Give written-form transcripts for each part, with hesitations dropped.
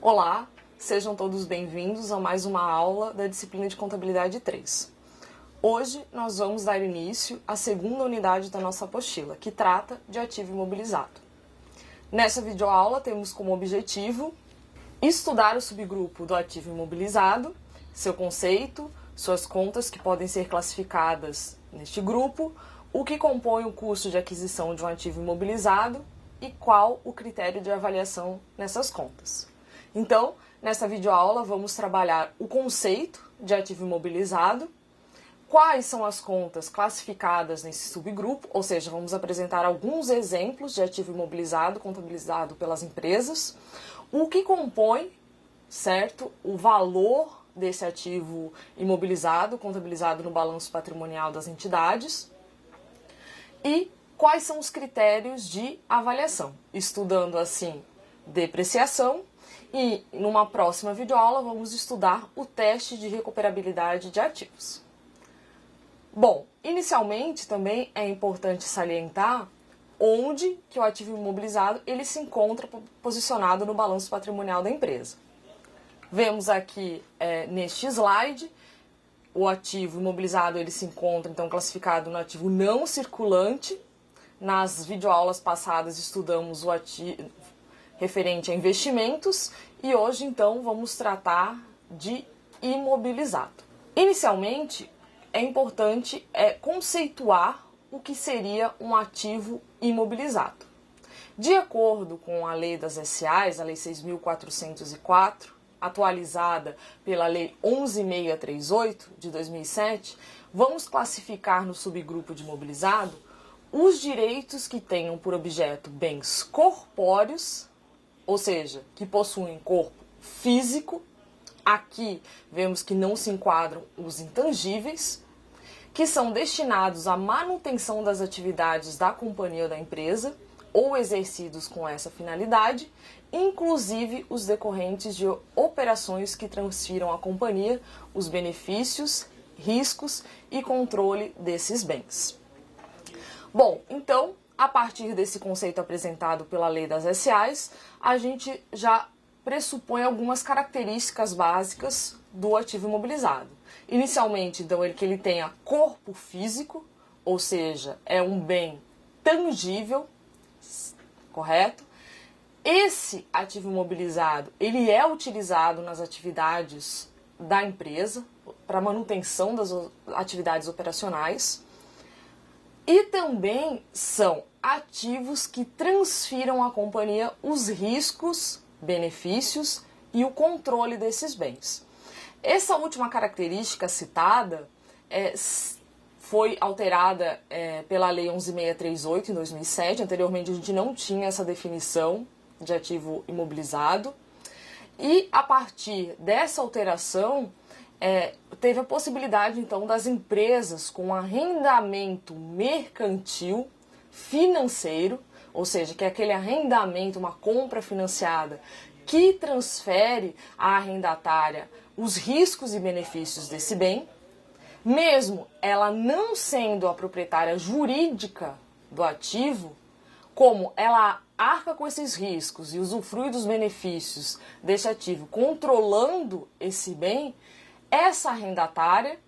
Olá, sejam todos bem-vindos a mais uma aula da disciplina de Contabilidade 3. Hoje nós vamos dar início à segunda unidade da nossa apostila, que trata de ativo imobilizado. Nessa videoaula temos como objetivo estudar o subgrupo do ativo imobilizado, seu conceito, suas contas que podem ser classificadas neste grupo, o que compõe o custo de aquisição de um ativo imobilizado e qual o critério de avaliação nessas contas. Então, nesta videoaula vamos trabalhar o conceito de ativo imobilizado, quais são as contas classificadas nesse subgrupo, ou seja, vamos apresentar alguns exemplos de ativo imobilizado contabilizado pelas empresas, o que compõe, certo, o valor desse ativo imobilizado contabilizado no balanço patrimonial das entidades e quais são os critérios de avaliação, estudando assim depreciação. E numa próxima videoaula vamos estudar o teste de recuperabilidade de ativos. Bom, inicialmente também é importante salientar onde que o ativo imobilizado ele se encontra posicionado no balanço patrimonial da empresa. Vemos aqui neste slide, o ativo imobilizado ele se encontra então classificado no ativo não circulante. Nas videoaulas passadas estudamos o ativo referente a investimentos e hoje então vamos tratar de imobilizado. Inicialmente é importante conceituar o que seria um ativo imobilizado. De acordo com a lei das SAs, a lei 6.404, atualizada pela lei 11.638 de 2007, vamos classificar no subgrupo de imobilizado os direitos que tenham por objeto bens corpóreos, ou seja, que possuem corpo físico. Aqui vemos que não se enquadram os intangíveis, que são destinados à manutenção das atividades da companhia ou da empresa, ou exercidos com essa finalidade, inclusive os decorrentes de operações que transfiram à companhia os benefícios, riscos e controle desses bens. Bom, então, a partir desse conceito apresentado pela lei das SAs, a gente já pressupõe algumas características básicas do ativo imobilizado. Inicialmente, então, que ele tenha corpo físico, ou seja, é um bem tangível, correto? Esse ativo imobilizado, ele é utilizado nas atividades da empresa, para manutenção das atividades operacionais, e também são ativos que transfiram à companhia os riscos, benefícios e o controle desses bens. Essa última característica citada foi alterada pela Lei 11.638 em 2007. Anteriormente a gente não tinha essa definição de ativo imobilizado. E a partir dessa alteração, teve a possibilidade então das empresas com arrendamento mercantil financeiro, ou seja, que é aquele arrendamento, uma compra financiada, que transfere à arrendatária os riscos e benefícios desse bem, mesmo ela não sendo a proprietária jurídica do ativo, como ela arca com esses riscos e usufrui dos benefícios desse ativo, controlando esse bem, essa arrendatária,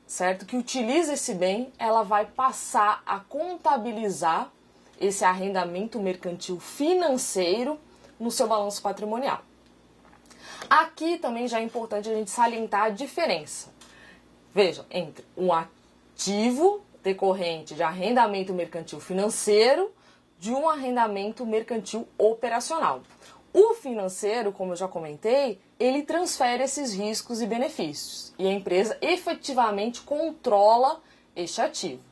certo, que utiliza esse bem, ela vai passar a contabilizar esse arrendamento mercantil financeiro no seu balanço patrimonial. Aqui também já é importante a gente salientar a diferença. Vejam, entre um ativo decorrente de arrendamento mercantil financeiro de um arrendamento mercantil operacional. O financeiro, como eu já comentei, ele transfere esses riscos e benefícios e a empresa efetivamente controla este ativo.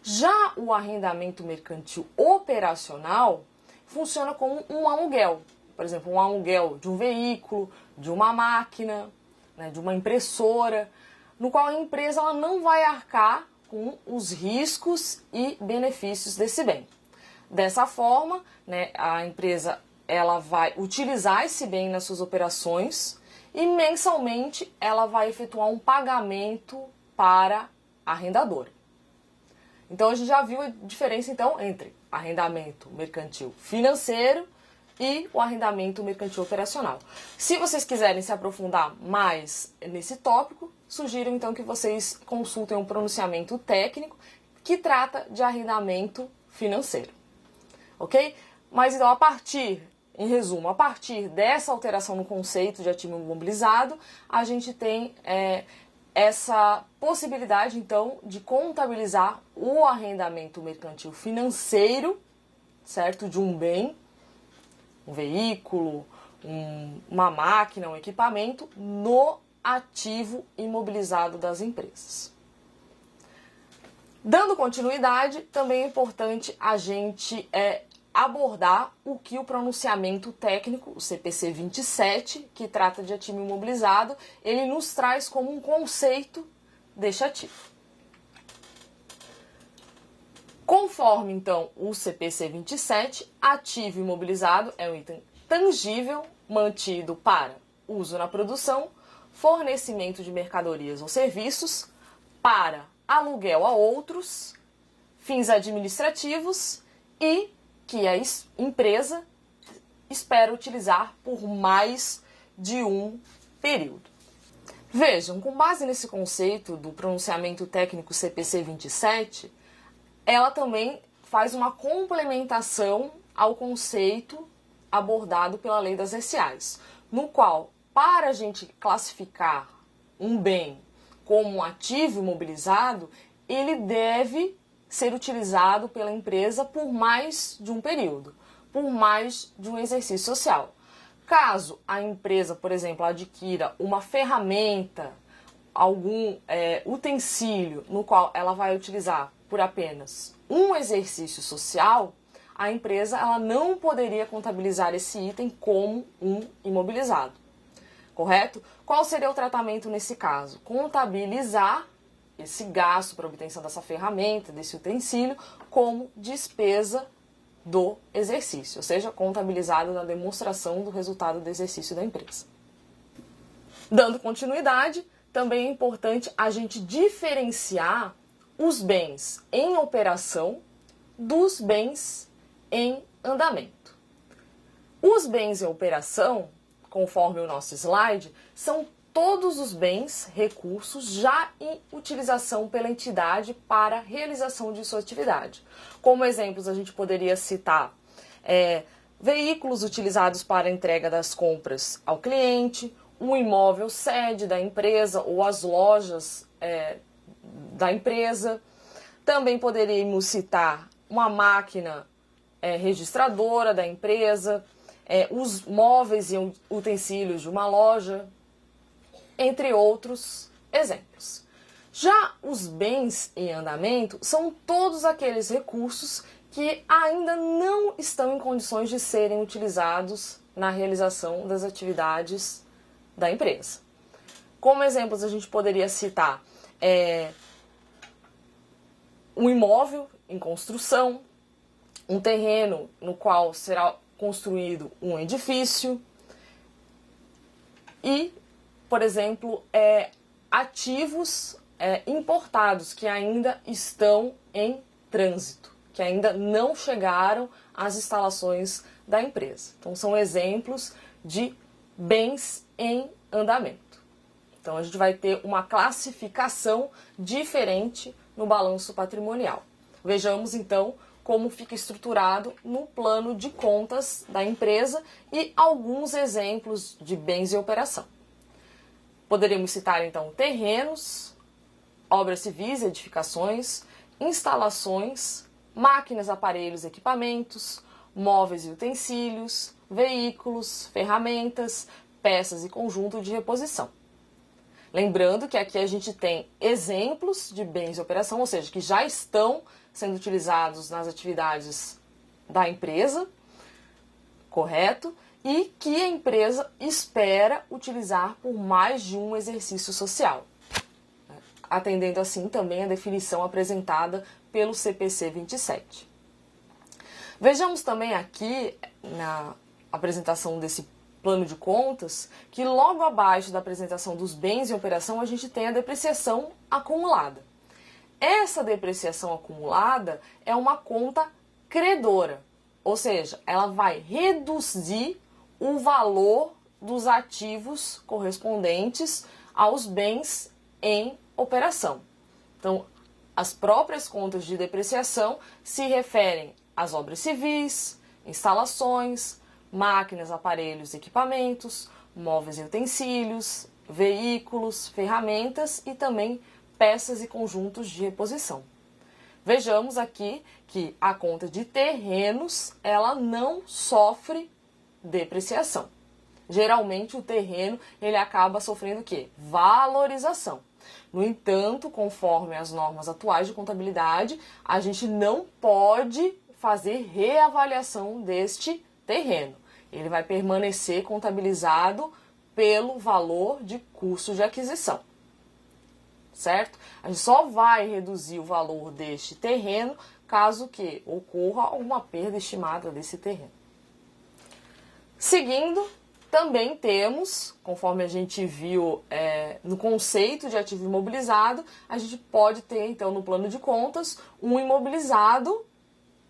Já o arrendamento mercantil operacional funciona como um aluguel. Por exemplo, um aluguel de um veículo, de uma máquina, né, de uma impressora, no qual a empresa ela não vai arcar com os riscos e benefícios desse bem. Dessa forma, né, a empresa ela vai utilizar esse bem nas suas operações e mensalmente ela vai efetuar um pagamento para a arrendadora. Então a gente já viu a diferença então entre arrendamento mercantil financeiro e o arrendamento mercantil operacional. Se vocês quiserem se aprofundar mais nesse tópico, sugiro então que vocês consultem um pronunciamento técnico que trata de arrendamento financeiro, ok? Mas então, em resumo, a partir dessa alteração no conceito de ativo imobilizado, a gente tem essa possibilidade, então, de contabilizar o arrendamento mercantil financeiro, certo? De um bem, um veículo, uma máquina, um equipamento, no ativo imobilizado das empresas. Dando continuidade, também é importante a gente abordar o que o pronunciamento técnico, o CPC 27, que trata de ativo imobilizado, ele nos traz como um conceito deste ativo. Conforme, então, o CPC 27, ativo imobilizado é um item tangível mantido para uso na produção, fornecimento de mercadorias ou serviços, para aluguel a outros, fins administrativos e que a empresa espera utilizar por mais de um período. Vejam, com base nesse conceito do pronunciamento técnico CPC 27, ela também faz uma complementação ao conceito abordado pela Lei das SAs, no qual, para a gente classificar um bem como um ativo imobilizado, ele deve ser utilizado pela empresa por mais de um período, por mais de um exercício social. Caso a empresa, por exemplo, adquira uma ferramenta, algum utensílio no qual ela vai utilizar por apenas um exercício social, a empresa ela não poderia contabilizar esse item como um imobilizado. Correto? Qual seria o tratamento nesse caso? Contabilizar esse gasto para obtenção dessa ferramenta, desse utensílio, como despesa do exercício, ou seja, contabilizado na demonstração do resultado do exercício da empresa. Dando continuidade, também é importante a gente diferenciar os bens em operação dos bens em andamento. Os bens em operação, conforme o nosso slide, são todos os bens, recursos já em utilização pela entidade para realização de sua atividade. Como exemplos, a gente poderia citar veículos utilizados para a entrega das compras ao cliente, um imóvel sede da empresa ou as lojas da empresa. Também poderíamos citar uma máquina registradora da empresa, os móveis e utensílios de uma loja, entre outros exemplos. Já os bens em andamento são todos aqueles recursos que ainda não estão em condições de serem utilizados na realização das atividades da empresa. Como exemplos, a gente poderia citar um imóvel em construção, um terreno no qual será construído um edifício e, por exemplo, ativos importados que ainda estão em trânsito, que ainda não chegaram às instalações da empresa. Então, são exemplos de bens em andamento. Então, a gente vai ter uma classificação diferente no balanço patrimonial. Vejamos, então, como fica estruturado no plano de contas da empresa e alguns exemplos de bens em operação. Poderíamos citar, então, terrenos, obras civis, edificações, instalações, máquinas, aparelhos, equipamentos, móveis e utensílios, veículos, ferramentas, peças e conjunto de reposição. Lembrando que aqui a gente tem exemplos de bens em operação, ou seja, que já estão sendo utilizados nas atividades da empresa, correto? E que a empresa espera utilizar por mais de um exercício social, atendendo assim também a definição apresentada pelo CPC 27. Vejamos também aqui, na apresentação desse plano de contas, que logo abaixo da apresentação dos bens em operação a gente tem a depreciação acumulada. Essa depreciação acumulada é uma conta credora, Ou seja, ela vai reduzir o valor dos ativos correspondentes aos bens em operação. Então, as próprias contas de depreciação se referem às obras civis, instalações, máquinas, aparelhos, equipamentos, móveis e utensílios, veículos, ferramentas e também peças e conjuntos de reposição. Vejamos aqui que a conta de terrenos, ela não sofre depreciação. Geralmente o terreno, ele acaba sofrendo o quê? Valorização. No entanto, conforme as normas atuais de contabilidade, a gente não pode fazer reavaliação deste terreno. Ele vai permanecer contabilizado pelo valor de custo de aquisição, certo? A gente só vai reduzir o valor deste terreno caso que ocorra alguma perda estimada desse terreno. Seguindo, também temos, conforme a gente viu no conceito de ativo imobilizado, a gente pode ter então no plano de contas um imobilizado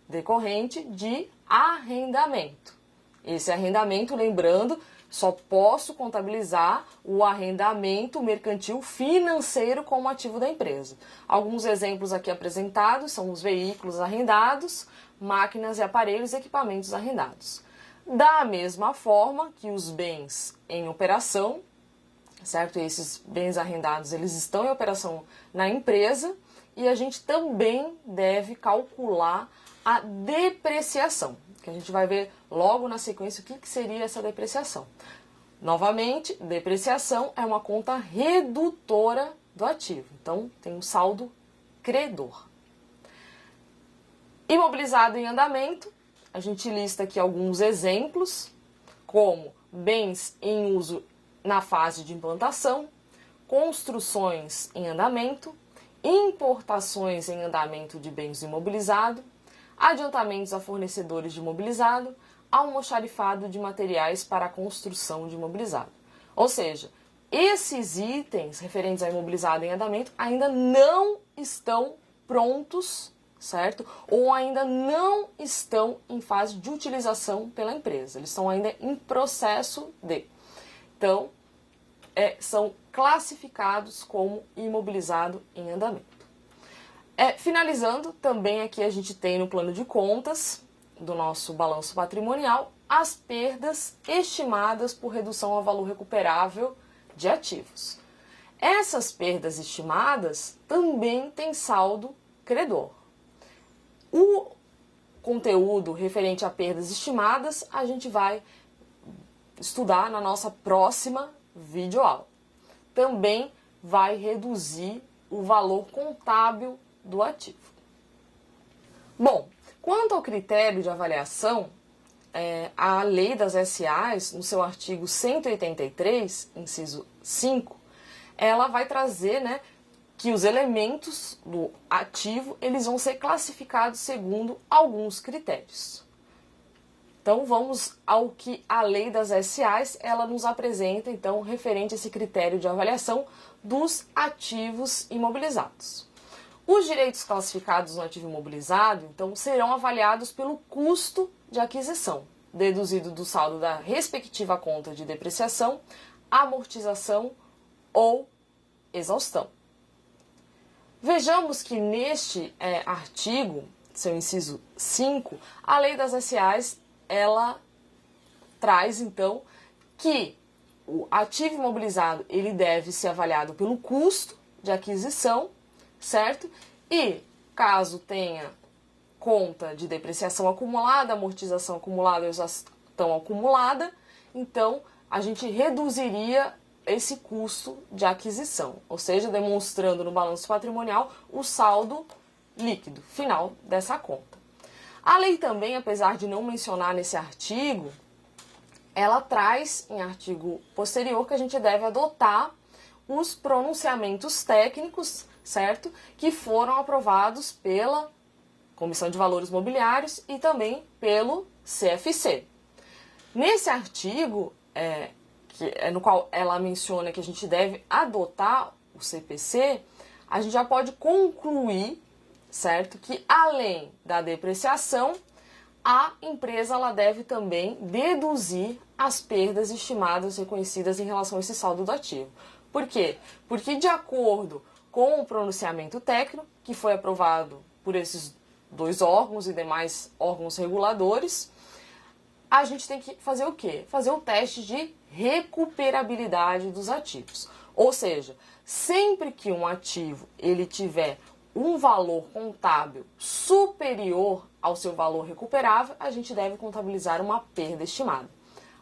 decorrente de arrendamento. Esse arrendamento, lembrando, só posso contabilizar o arrendamento mercantil financeiro como ativo da empresa. Alguns exemplos aqui apresentados são os veículos arrendados, máquinas e aparelhos e equipamentos arrendados. Da mesma forma que os bens em operação, certo? Esses bens arrendados, eles estão em operação na empresa e a gente também deve calcular a depreciação, que a gente vai ver logo na sequência o que seria essa depreciação. Novamente, depreciação é uma conta redutora do ativo, então tem um saldo credor. Imobilizado em andamento, a gente lista aqui alguns exemplos, como bens em uso na fase de implantação, construções em andamento, importações em andamento de bens imobilizados, adiantamentos a fornecedores de imobilizado, almoxarifado de materiais para a construção de imobilizado. Ou seja, esses itens referentes a imobilizado em andamento ainda não estão prontos, certo? Ou ainda não estão em fase de utilização pela empresa. Eles estão ainda em processo de. Então, são classificados como imobilizado em andamento. Finalizando, também aqui a gente tem no plano de contas do nosso balanço patrimonial as perdas estimadas por redução ao valor recuperável de ativos. Essas perdas estimadas também têm saldo credor. O conteúdo referente a perdas estimadas a gente vai estudar na nossa próxima videoaula. Também vai reduzir o valor contábil do ativo. Bom, quanto ao critério de avaliação, a Lei das SAs, no seu artigo 183, inciso 5, ela vai trazer, que os elementos do ativo eles vão ser classificados segundo alguns critérios. Então vamos ao que a Lei das SAs ela nos apresenta, então, referente a esse critério de avaliação dos ativos imobilizados. Os direitos classificados no ativo imobilizado, então, serão avaliados pelo custo de aquisição, deduzido do saldo da respectiva conta de depreciação, amortização ou exaustão. Vejamos que neste artigo, seu inciso 5, a Lei das SAs, ela traz, então, que o ativo imobilizado ele deve ser avaliado pelo custo de aquisição, certo? E caso tenha conta de depreciação acumulada, amortização acumulada, exaustão acumulada, então a gente reduziria esse custo de aquisição, ou seja, demonstrando no balanço patrimonial o saldo líquido final dessa conta. A lei também, apesar de não mencionar nesse artigo, ela traz em artigo posterior que a gente deve adotar os pronunciamentos técnicos, certo? Que foram aprovados pela Comissão de Valores Mobiliários e também pelo CFC. Nesse artigo, no qual ela menciona que a gente deve adotar o CPC, a gente já pode concluir, certo? Que além da depreciação, a empresa ela deve também deduzir as perdas estimadas reconhecidas em relação a esse saldo do ativo. Por quê? Porque de acordo com o pronunciamento técnico, que foi aprovado por esses dois órgãos e demais órgãos reguladores, a gente tem que fazer o quê? Fazer o teste de recuperabilidade dos ativos. Ou seja, sempre que um ativo ele tiver um valor contábil superior ao seu valor recuperável, a gente deve contabilizar uma perda estimada.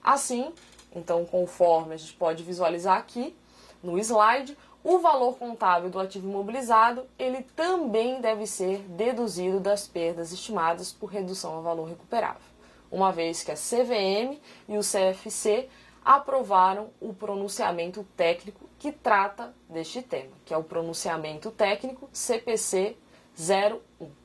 Assim, então, conforme a gente pode visualizar aqui no slide, o valor contábil do ativo imobilizado, ele também deve ser deduzido das perdas estimadas por redução ao valor recuperável, uma vez que a CVM e o CFC aprovaram o pronunciamento técnico que trata deste tema, que é o pronunciamento técnico CPC 01.